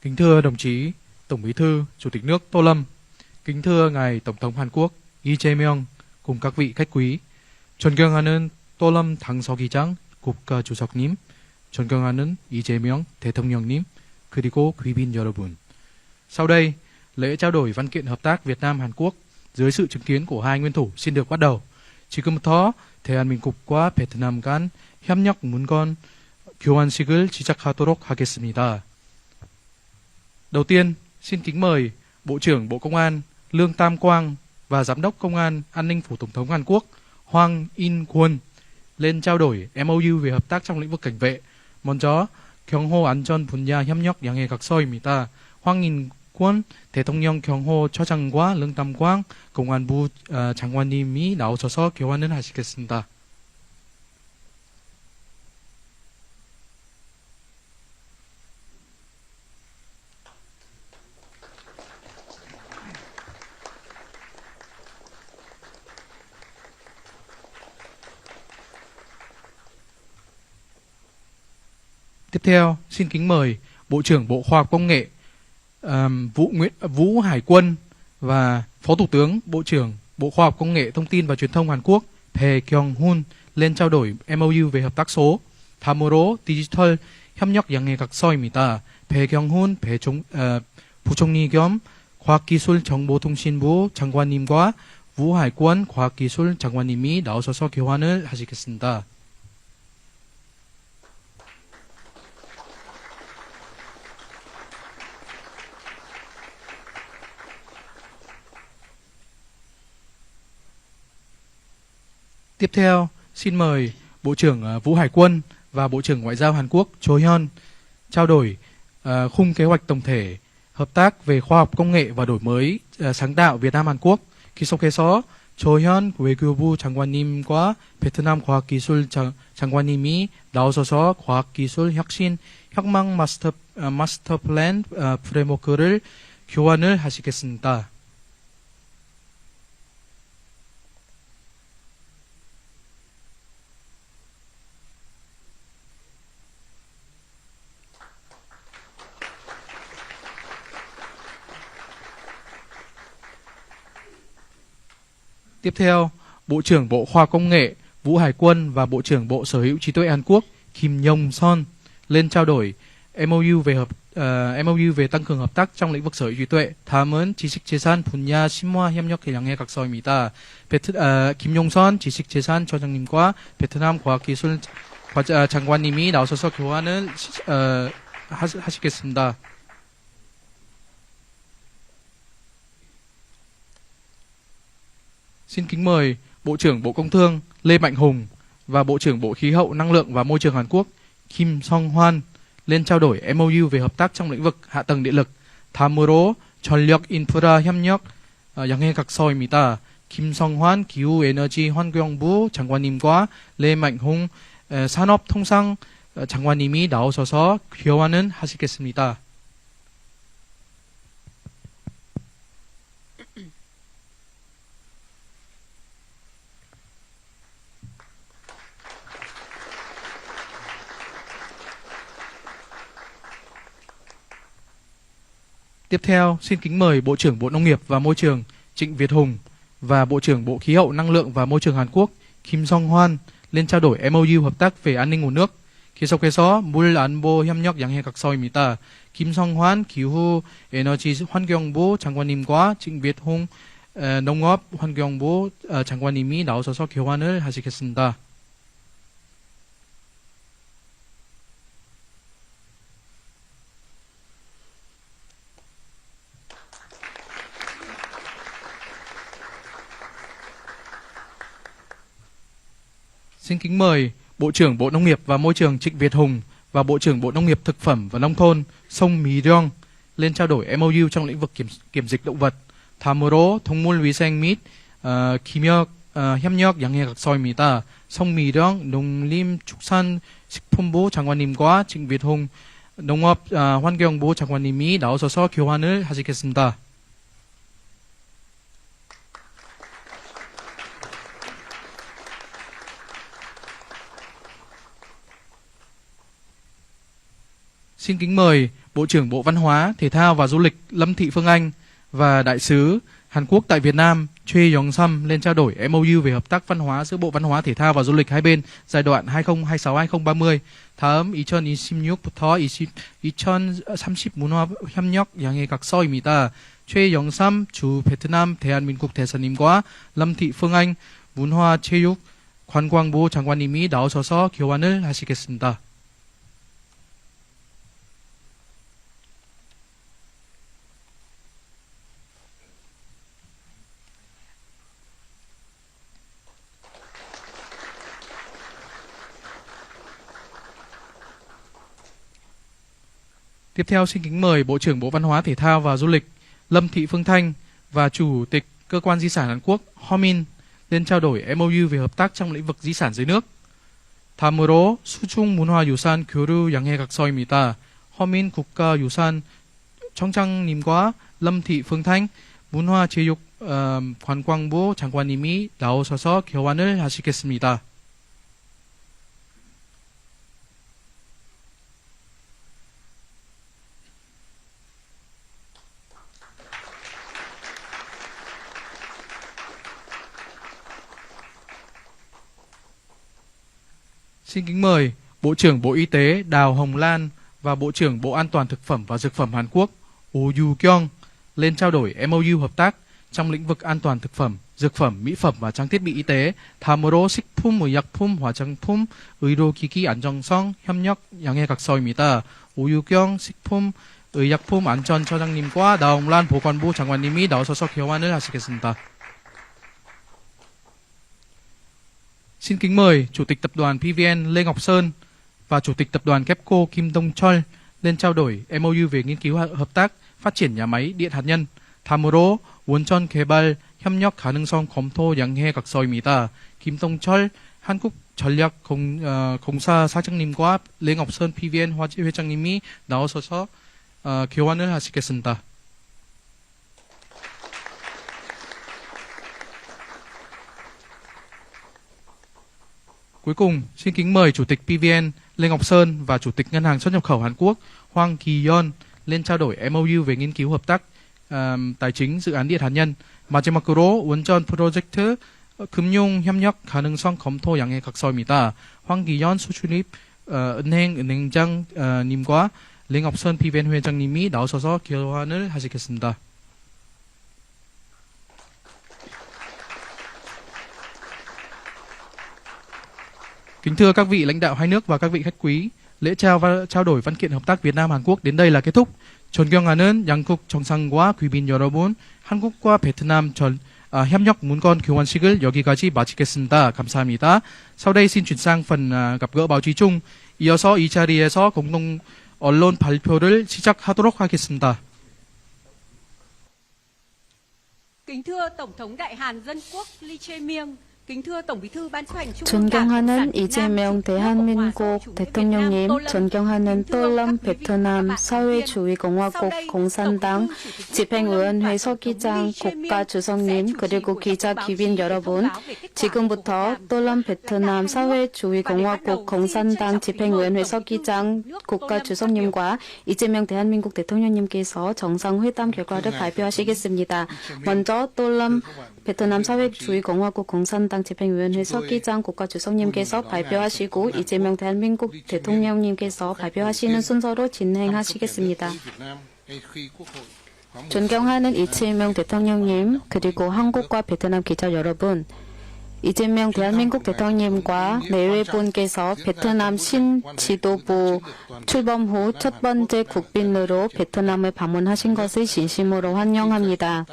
Kính thưa đồng chí Tổng Bí thư, Chủ tịch nước Tô Lâm, kính thưa ngài Tổng thống Hàn Quốc Lee Jae-myung cùng các vị khách quý, 존경하는 또lâm 당서기장 국가주석님, 존경하는 이재명 대통령님, 그리고 귀빈 여러분. Sau đây, lễ trao đổi văn kiện hợp tác Việt Nam Hàn Quốc dưới sự chứng kiến của hai nguyên thủ xin được bắt đầu. 지금부터 대한민국과 베트남 간 협력 문건 교환식을 시작하도록 하겠습니다. Đầu tiên, xin kính mời Bộ trưởng Bộ Công an Lương Tam Quang và Giám đốc Công an An ninh Phủ Tổng thống Hàn Quốc Hwang In-kwon lên trao đổi MOU về hợp tác trong lĩnh vực cảnh vệ. 먼저 경호 안전 분야 협력 양해 각서입니다. Hwang In-kwon 대통령 경호처장과 릉담광 공안부 장관님이 나오셔서 교환을 하시겠습니다. Tiếp theo, xin kính mời Bộ trưởng Bộ Khoa học Công nghệ Vũ Hải Quân và Phó Thủ tướng Bộ trưởng Bộ Khoa học Công nghệ Thông tin và Truyền thông Hàn Quốc Bae Kyung-hun lên trao đổi MOU về hợp tác số. 다음으로 디지털 협력 양해 각서입니다. 배경훈 부총리 겸 과학기술정보통신부 장관님과 우하이권 과학기술 장관님이 나오셔서 교환을 하시겠습니다. Tiếp theo, xin mời Bộ trưởng Vũ Hải Quân và Bộ trưởng Ngoại giao Hàn Quốc Cho Hyun trao đổi khung kế hoạch tổng thể hợp tác về khoa học công nghệ và đổi mới sáng tạo Việt Nam Hàn Quốc. 계속해서 조현 외교부 장관님과 베트남 과학기술 장관님이 나오셔서 과학기술 혁신 혁명 마스터 플랜 프레임워크를 교환을 하시겠습니다. Tiếp theo, Bộ trưởng Bộ Khoa học Công nghệ Vũ Hải Quân và Bộ trưởng Bộ Sở hữu trí tuệ Hàn Quốc Kim Yong-son lên trao đổi MOU về tăng cường hợp tác trong lĩnh vực sở hữu trí tuệ. 다음은 지식재산 분야 심화 협력 양해 각서입니다. 김용선 지식재산처장님과 베트남 과학기술 장관님이 나오셔서 교환을 하시겠습니다. Xin kính mời Bộ trưởng Bộ Công Thương Lê Mạnh Hùng và Bộ trưởng Bộ Khí hậu Năng lượng và Môi trường Hàn Quốc Kim Song Hwan lên trao đổi MOU về hợp tác trong lĩnh vực hạ tầng điện lực. 다음으로 전력 인프라 협력 양해 각서입니다. 김성환 기후에너지 환경부 장관님과 레맹홍 산업통상 장관님이 나오셔서 교환을 하시겠습니다. Tiếp theo, xin kính mời Bộ trưởng Bộ Nông nghiệp và Môi trường Trịnh Việt Hùng và Bộ trưởng Bộ Khí hậu Năng lượng và Môi trường Hàn Quốc Kim Song Hwan lên trao đổi MOU hợp tác về an ninh nguồn nước. 계속해서 물 안보 협력 양해 각서입니다. 김성환 기후에너지 환경부 장관님과 징빗홍 농업 환경부 장관님이 나오셔서 교환을 하시겠습니다. Xin kính mời Bộ trưởng Bộ Nông nghiệp và Môi trường Trịnh Việt Hùng và Bộ trưởng Bộ Nông nghiệp Thực phẩm và Nông thôn Song Mi-ryong lên trao đổi MOU trong lĩnh vực kiểm dịch động vật. 다음으로 동물위생 및 협력 양해 각서입니다. 성미령 농림축산식품부 장관님과 trịnh 농업 환경부 장관님이 나오셔서 교환을 하시겠습니다. Xin kính mời Bộ trưởng Bộ Văn hóa, Thể thao và Du lịch Lâm Thị Phương Anh và Đại sứ Hàn Quốc tại Việt Nam Choi Yong-sam lên trao đổi MOU về hợp tác văn hóa giữa Bộ Văn hóa, Thể thao và Du lịch hai bên giai đoạn 2026-2030. 다음 2026부터 2030 문화 협력 양해 각서입니다. 최영삼 주 베트남 대한민국 대사님과 lâm thị phương anh 문화체육 관광부 장관님이 나오셔서 교환을 하시겠습니다. Tiếp theo xin kính mời Bộ trưởng Bộ Văn hóa, Thể thao và Du lịch Lâm Thị Phương Thanh và Chủ tịch Cơ quan Di sản Hàn Quốc Homin lên trao đổi MOU về hợp tác trong lĩnh vực di sản dưới nước. 다음으로 수중 문화유산 교류 양해 각서입니다. 허민 국가유산 청장님과 lâm thị phương thanh 문화체육 관광부 장관님이 나오셔서 교환을 하시겠습니다. Xin kính mời Bộ trưởng Bộ Y tế Đào Hồng Lan và Bộ trưởng Bộ An toàn Thực phẩm và Dược phẩm Hàn Quốc Oh Yu-kyung lên trao đổi MOU hợp tác trong lĩnh vực an toàn thực phẩm, dược phẩm, mỹ phẩm và trang thiết bị y tế. 다음으로 식품의약품, 화장품, 의료기기 안정성 협력 양해 각서입니다. 오유경 식품의약품안전처장님과 나홍란 보건부 장관님이 나오셔서 교환을 하시겠습니다. Xin kính mời Chủ tịch Tập đoàn PVN Lê Ngọc Sơn và Chủ tịch Tập đoàn KEPCO Kim Dong Chol lên trao đổi MOU về nghiên cứu hợp tác phát triển nhà máy điện hạt nhân. 다음으로 원전 개발 협력 가능성 검토 양해 각서입니다. 김동철 한국전력공사 사장님과 레ngọc sơn PVN 회장님이 나오셔서 교환을 하시겠습니다. Cuối cùng, xin kính mời Chủ tịch PVN Lê Ngọc Sơn và Chủ tịch Ngân hàng xuất nhập khẩu Hàn Quốc Hwang Ki-yeon lên trao đổi MOU về nghiên cứu hợp tác tài chính dự án điện hạt nhân. 마지막으로 원전 프로젝트 금융 협력 가능성 검토 양해 각서입니다. 황기현 수출입 은행장님과 레ngọc sơn PVN 회장님이 나오셔서 교환을 하시겠습니다. Kính thưa các vị lãnh đạo hai nước và các vị khách quý, lễ trao đổi văn kiện hợp tác Việt Nam Hàn Quốc đến đây là kết thúc. 존경하는 양국 정상과 귀빈 여러분, 한국과 베트남 협력 문건 교환식을 여기까지 마치겠습니다. 감사합니다. Sau đây xin chuyển sang phần gặp gỡ báo chí chung. 이어서 이 자리에서 공동 언론 발표를 시작하도록 하겠습니다. Kính thưa Tổng thống Đại Hàn Dân Quốc Lee Jae-myung, kính thưa Tổng Bí thư Ban chấp hành Trung ương Đảng 존경하는 이재명 대한민국 대통령님, 존경하는 또lâm 베트남 사회주의공화국 공산당 집행위원회 서기장 국가주석님, 그리고 기자 귀빈 여러분, 지금부터 또lâm 베트남 사회주의공화국 공산당 집행위원회 서기장 국가주석님과 이재명 대한민국 대통령님께서 정상회담 결과를 발표하시겠습니다. 먼저 또lâm 베트남 사회주의공화국 공산당 집행위원회 서기장 국가주석님께서 발표하시고 이재명 대한민국 대통령님께서 발표하시는 순서로 진행하시겠습니다. 존경하는 이재명 대통령님, 그리고 한국과 베트남 기자 여러분, 이재명 대한민국 대통령님과 내외분께서 베트남 신지도부 출범 후 첫 번째 국빈으로 베트남을 방문하신 것을 진심으로 환영합니다.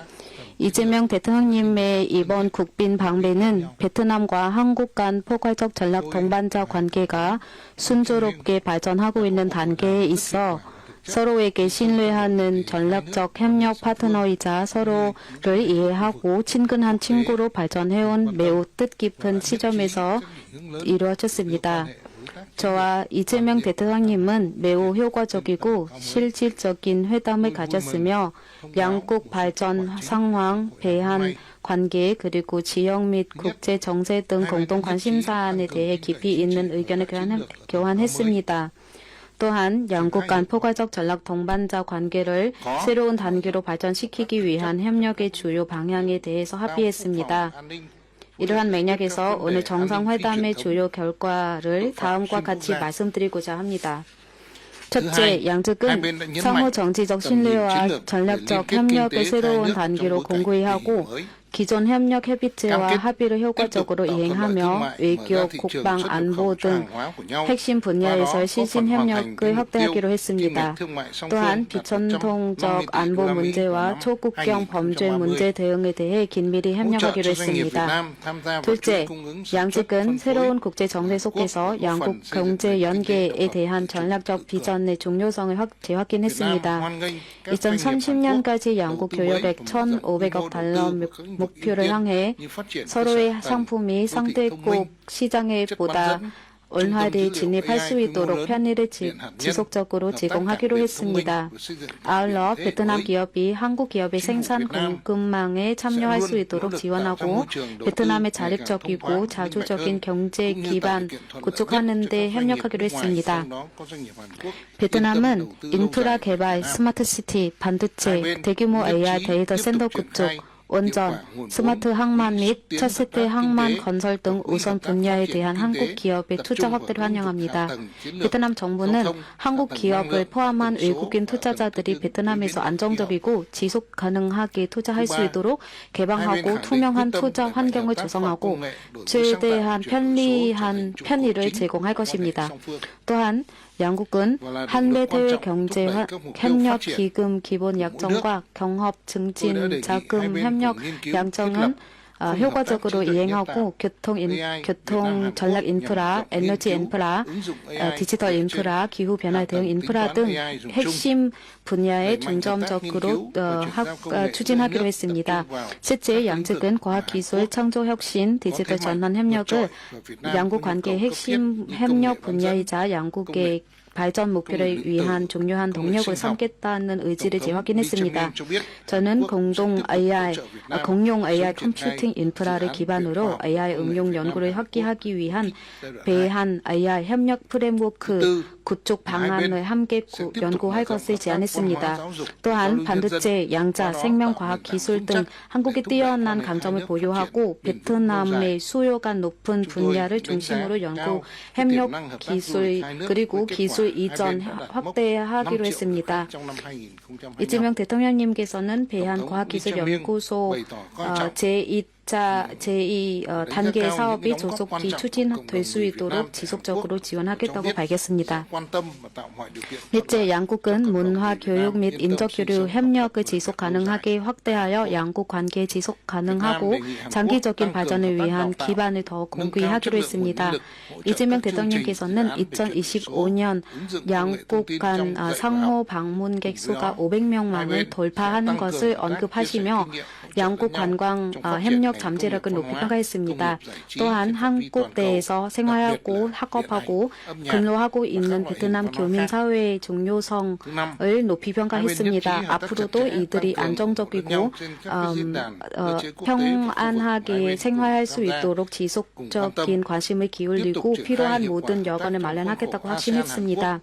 이재명 대통령님의 이번 국빈 방문은 베트남과 한국 간 포괄적 전략 동반자 관계가 순조롭게 발전하고 있는 단계에 있어 서로에게 신뢰하는 전략적 협력 파트너이자 서로를 이해하고 친근한 친구로 발전해온 매우 뜻깊은 시점에서 이루어졌습니다. 저와 이재명 대통령님은 매우 효과적이고 실질적인 회담을 가졌으며 양국 발전 상황, 배한 관계, 그리고 지역 및 국제 정세 등 공동 관심사안에 대해 깊이 있는 의견을 교환했습니다. 또한 양국 간 포괄적 전략 동반자 관계를 새로운 단계로 발전시키기 위한 협력의 주요 방향에 대해서 합의했습니다. 이러한 맥락에서 오늘 정상회담의 주요 결과를 다음과 같이 말씀드리고자 합니다. 첫째, 양측은 상호 정치적 신뢰와 전략적 협력의 새로운 단계로 공고히 하고 기존 협력 협의체와 합의를 효과적으로 이행하며 외교, 국방, 안보 등 핵심 분야에서의 실신 협력을 확대하기로 했습니다. 또한 비전통적 안보 문제와 초국경 범죄 문제 대응에 대해 긴밀히 협력하기로 했습니다. 둘째, 양측은 새로운 국제 정세 속에서 양국 경제 연계에 대한 전략적 비전의 중요성을 재확인했습니다. 2030년까지 양국 교역액 1,500억 달러 목표를 향해 서로의 상품이 상대국 시장에 보다 원활히 진입할 수 있도록 편의를 지속적으로 제공하기로 했습니다. 아울러 베트남 기업이 한국 기업의 생산 공급망에 참여할 수 있도록 지원하고 베트남의 자립적이고 자주적인 경제 기반 구축하는 데 협력하기로 했습니다. 베트남은 인프라 개발, 스마트시티, 반도체, 대규모 AI 데이터 센터 구축, 원전, 스마트 항만 및 첫 세대 항만 건설 등 우선 분야에 대한 한국 기업의 투자 확대를 환영합니다. 베트남 정부는 한국 기업을 포함한 외국인 투자자들이 베트남에서 안정적이고 지속 가능하게 투자할 수 있도록 개방하고 투명한 투자 환경을 조성하고 최대한 편리한 편의를 제공할 것입니다. 또한 양국은 한미대 경제 협력 기금 기본 약정과 경협 증진 자금 협력 약정은 효과적으로 이행하고 교통 전략 인프라, 에너지 인프라, 디지털 인프라, 기후 변화 대응 인프라 등 핵심 분야에 중점적으로 추진하기로 했습니다. 셋째, 양측은 과학기술, 창조혁신, 디지털 전환 협력을 양국 관계의 핵심 협력 분야이자 양국의 발전 목표를 위한 중요한 동력을 삼겠다는 의지를 재확인했습니다. 저는 공용 AI 컴퓨팅 인프라를 기반으로 AI 응용 연구를 확대하기 위한 배한 AI 협력 프레임워크 구축 방안을 함께 연구할 것을 제안했습니다. 또한 반도체, 양자, 생명과학기술 등 한국이 뛰어난 강점을 보유하고 베트남의 수요가 높은 분야를 중심으로 연구, 협력 기술 그리고 기술 이전 확대하기로 했습니다. 이재명 대통령님께서는 배한과학기술연구소 제2단계 사업이 조속히 추진될 수 있도록 지속적으로 지원하겠다고 밝혔습니다. 넷째, 양국은 문화, 교육 및 인적 교류 협력을 지속 가능하게 확대하여 양국 관계 지속 가능하고 장기적인 발전을 위한 기반을 더 공고히 하기로 했습니다. 이재명 대통령께서는 2025년 양국 간 상호 방문객 수가 500명만을 돌파하는 것을 언급하시며 양국 관광 협력 잠재력을 높이 평가했습니다. 또한 한국 내에서 생활하고 학업하고 근로하고 있는 베트남 교민 사회의 중요성을 높이 평가했습니다. 앞으로도 이들이 안정적이고 평안하게 생활할 수 있도록 지속적인 관심을 기울이고 필요한 모든 여건을 마련하겠다고 확신했습니다.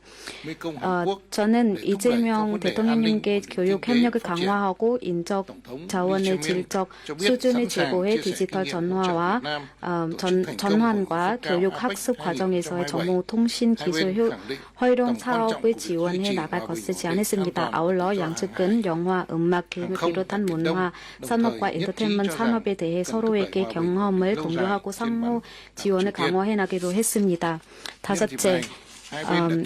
저는 이재명 대통령님께 교육 협력을 강화하고 인적 자원의 질적 수준을 제고해 디지털 전환과 교육 학습 과정에서의 정보 통신 기술 활용 사업을 지원해 나갈 것을 제안했습니다. 아울러 양측은 영화, 음악, 교육을 비롯한 문화 산업과 엔터테인먼트 산업에 대해 서로에게 경험을 공유하고 상호 지원을 강화해 나가기로 했습니다. 다섯째,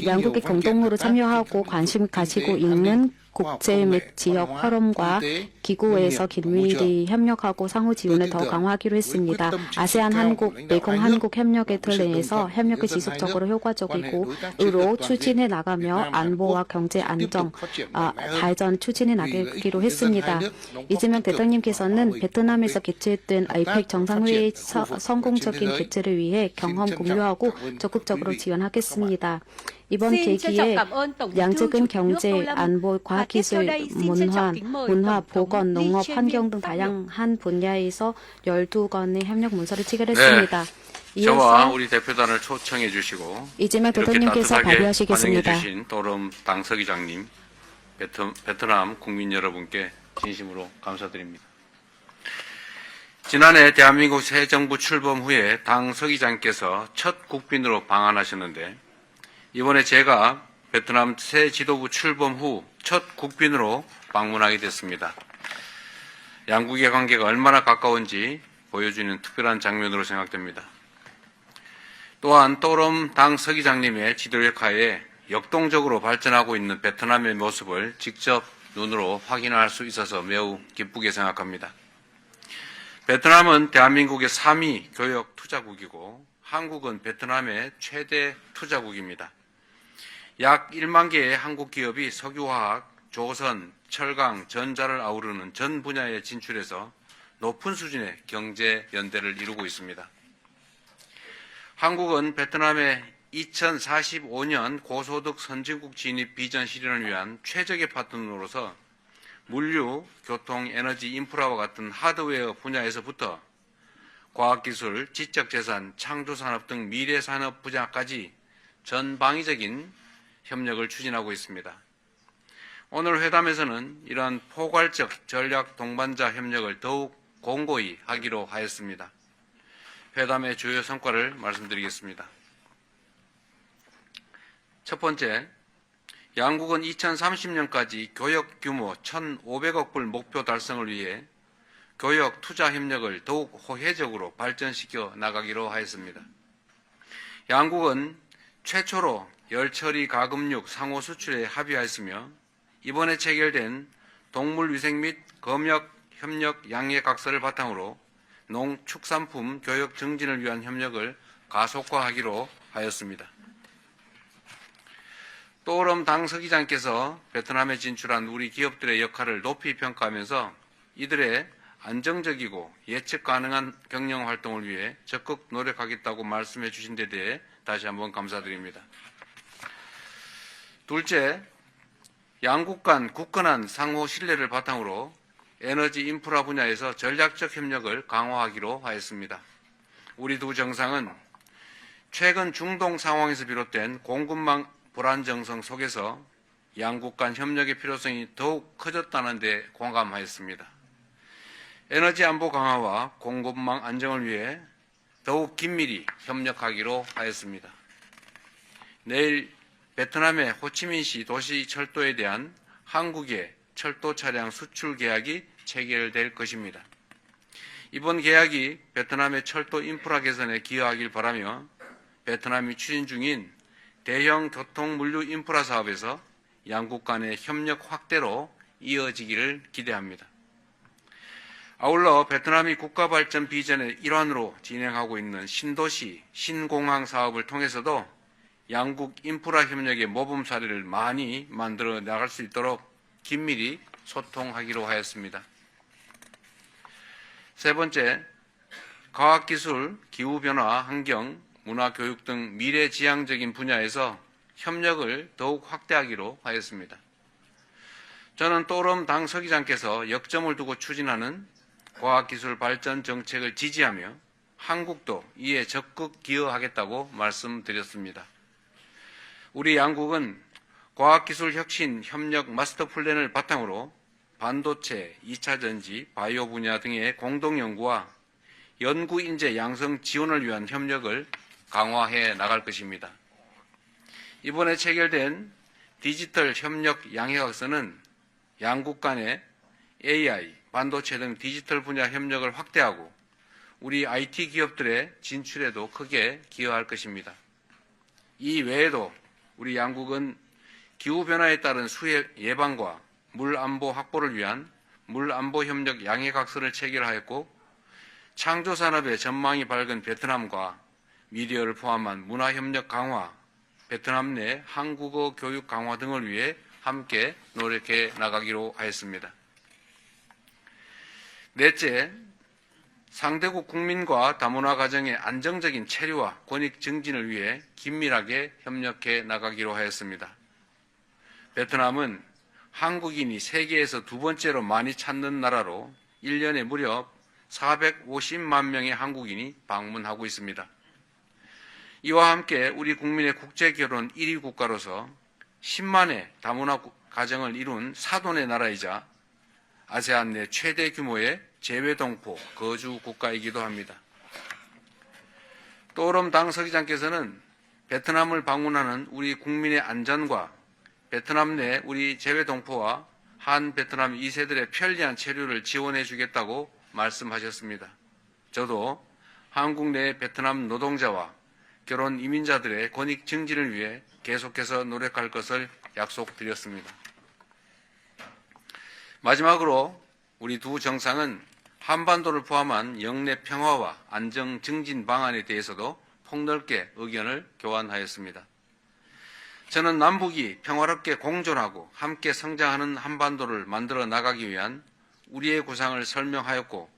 양국이 공동으로 참여하고 관심 가지고 있는 국제 및 지역 포럼과 기구에서 긴밀히 협력하고 상호 지원을 더 강화하기로 했습니다. 아세안 한국, 메콩 한국 협력의 틀 내에서 협력을 지속적으로 효과적으로 추진해 나가며 안보와 경제 안정, 발전 추진해 나가기로 했습니다. 이재명 대통령께서는 베트남에서 개최된 아이펙 정상회의 성공적인 개최를 위해 경험 공유하고 적극적으로 지원하겠습니다. 이번 계기에 양측은 경제, 안보, 과학기술, 문화, 보건, 농업, 환경 등 다양한 분야에서 12건의 협력 문서를 체결했습니다. 저와 이어서 우리 대표단을 초청해 주시고 이재명 이렇게 대통령께서 따뜻하게 발의하시겠습니다. 환영해 주신 또름 당 서기장님, 베트남 국민 여러분께 진심으로 감사드립니다. 지난해 대한민국 새 정부 출범 후에 당 서기장께서 첫 국빈으로 방한하셨는데 이번에 제가 베트남 새 지도부 출범 후 첫 국빈으로 방문하게 됐습니다. 양국의 관계가 얼마나 가까운지 보여주는 특별한 장면으로 생각됩니다. 또한 또름 당 서기장님의 지도력 하에 역동적으로 발전하고 있는 베트남의 모습을 직접 눈으로 확인할 수 있어서 매우 기쁘게 생각합니다. 베트남은 대한민국의 3위 교역 투자국이고 한국은 베트남의 최대 투자국입니다. 약 1만 개의 한국 기업이 석유화학, 조선, 철강, 전자를 아우르는 전 분야에 진출해서 높은 수준의 경제 연대를 이루고 있습니다. 한국은 베트남의 2045년 고소득 선진국 진입 비전 실현을 위한 최적의 파트너로서 물류, 교통, 에너지, 인프라와 같은 하드웨어 분야에서부터 과학기술, 지적재산, 창조산업 등 미래산업 분야까지 전방위적인 협력을 추진하고 있습니다. 오늘 회담에서는 이러한 포괄적 전략 동반자 협력을 더욱 공고히 하기로 하였습니다. 회담의 주요 성과를 말씀드리겠습니다. 첫 번째, 양국은 2030년까지 교역 규모 1,500억 불 목표 달성을 위해 교역 투자 협력을 더욱 호혜적으로 발전시켜 나가기로 하였습니다. 양국은 최초로 열처리 가금육 상호 수출에 합의하였으며 이번에 체결된 동물위생 및 검역 협력 양해각서를 바탕으로 농축산품 교역 증진을 위한 협력을 가속화하기로 하였습니다. 또름 당 서기장께서 베트남에 진출한 우리 기업들의 역할을 높이 평가하면서 이들의 안정적이고 예측 가능한 경영 활동을 위해 적극 노력하겠다고 말씀해 주신 데 대해 다시 한번 감사드립니다. 둘째, 양국 간 굳건한 상호 신뢰를 바탕으로 에너지 인프라 분야에서 전략적 협력을 강화하기로 하였습니다. 우리 두 정상은 최근 중동 상황에서 비롯된 공급망 불안정성 속에서 양국 간 협력의 필요성이 더욱 커졌다는 데 공감하였습니다. 에너지 안보 강화와 공급망 안정을 위해 더욱 긴밀히 협력하기로 하였습니다. 내일 베트남의 호치민시 도시철도에 대한 한국의 철도 차량 수출 계약이 체결될 것입니다. 이번 계약이 베트남의 철도 인프라 개선에 기여하길 바라며 베트남이 추진 중인 대형 교통 물류 인프라 사업에서 양국 간의 협력 확대로 이어지기를 기대합니다. 아울러 베트남이 국가발전 비전의 일환으로 진행하고 있는 신도시, 신공항 사업을 통해서도 양국 인프라 협력의 모범 사례를 많이 만들어 나갈 수 있도록 긴밀히 소통하기로 하였습니다. 세 번째, 과학기술, 기후변화, 환경, 문화교육 등 미래지향적인 분야에서 협력을 더욱 확대하기로 하였습니다. 저는 또름 당 서기장께서 역점을 두고 추진하는 과학기술 발전 정책을 지지하며 한국도 이에 적극 기여하겠다고 말씀드렸습니다. 우리 양국은 과학기술 혁신 협력 마스터 플랜을 바탕으로 반도체, 2차 전지, 바이오 분야 등의 공동 연구와 연구 인재 양성 지원을 위한 협력을 강화해 나갈 것입니다. 이번에 체결된 디지털 협력 양해각서는 양국 간의 AI, 반도체 등 디지털 분야 협력을 확대하고 우리 IT 기업들의 진출에도 크게 기여할 것입니다. 이 외에도 우리 양국은 기후변화에 따른 수해 예방과 물안보 확보를 위한 물안보 협력 양해각서를 체결하였고 창조산업의 전망이 밝은 베트남과 미디어를 포함한 문화협력 강화, 베트남 내 한국어 교육 강화 등을 위해 함께 노력해 나가기로 하였습니다. 넷째, 상대국 국민과 다문화 가정의 안정적인 체류와 권익 증진을 위해 긴밀하게 협력해 나가기로 하였습니다. 베트남은 한국인이 세계에서 두 번째로 많이 찾는 나라로 1년에 무려 450만 명의 한국인이 방문하고 있습니다. 이와 함께 우리 국민의 국제결혼 1위 국가로서 10만의 다문화 가정을 이룬 사돈의 나라이자 아세안 내 최대 규모의 재외동포 거주 국가이기도 합니다. 또오름 당 서기장께서는 베트남을 방문하는 우리 국민의 안전과 베트남 내 우리 재외동포와 한 베트남 2세들의 편리한 체류를 지원해 주겠다고 말씀하셨습니다. 저도 한국 내 베트남 노동자와 결혼 이민자들의 권익 증진을 위해 계속해서 노력할 것을 약속드렸습니다. 마지막으로 우리 두 정상은 한반도를 포함한 영내 평화와 안정 증진 방안에 대해서도 폭넓게 의견을 교환하였습니다. 저는 남북이 평화롭게 공존하고 함께 성장하는 한반도를 만들어 나가기 위한 우리의 구상을 설명하였고,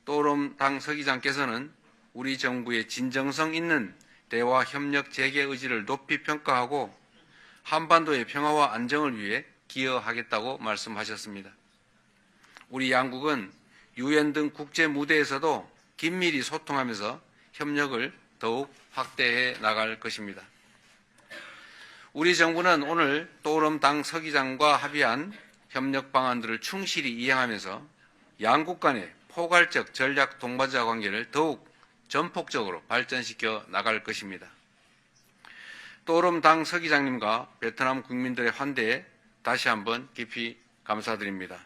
또오름 당 서기장께서는 우리 정부의 진정성 있는 대화 협력 재개 의지를 높이 평가하고 한반도의 평화와 안정을 위해 기여하겠다고 말씀하셨습니다. 우리 양국은 유엔 등 국제 무대에서도 긴밀히 소통하면서 협력을 더욱 확대해 나갈 것입니다. 우리 정부는 오늘 또오름 당 서기장과 합의한 협력 방안들을 충실히 이행하면서 양국 간의 포괄적 전략 동반자 관계를 더욱 전폭적으로 발전시켜 나갈 것입니다. 또오름 당 서기장님과 베트남 국민들의 환대에 다시 한번 깊이 감사드립니다.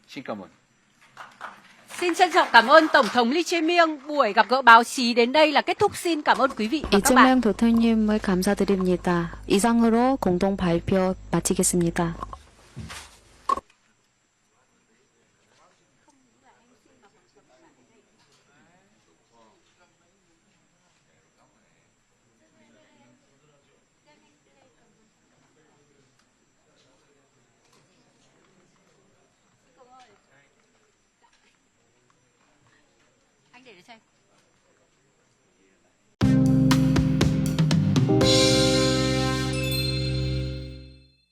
Xin cảm ơn. Xin trân trọng cảm ơn Tổng thống Lee Jae-myung. Buổi gặp gỡ báo chí đến đây là kết thúc. Xin cảm ơn quý vị và các bạn. 이재명 대통령을 감사드립니다. 이상으로 공동 발표 마치겠습니다. Anh để cho em.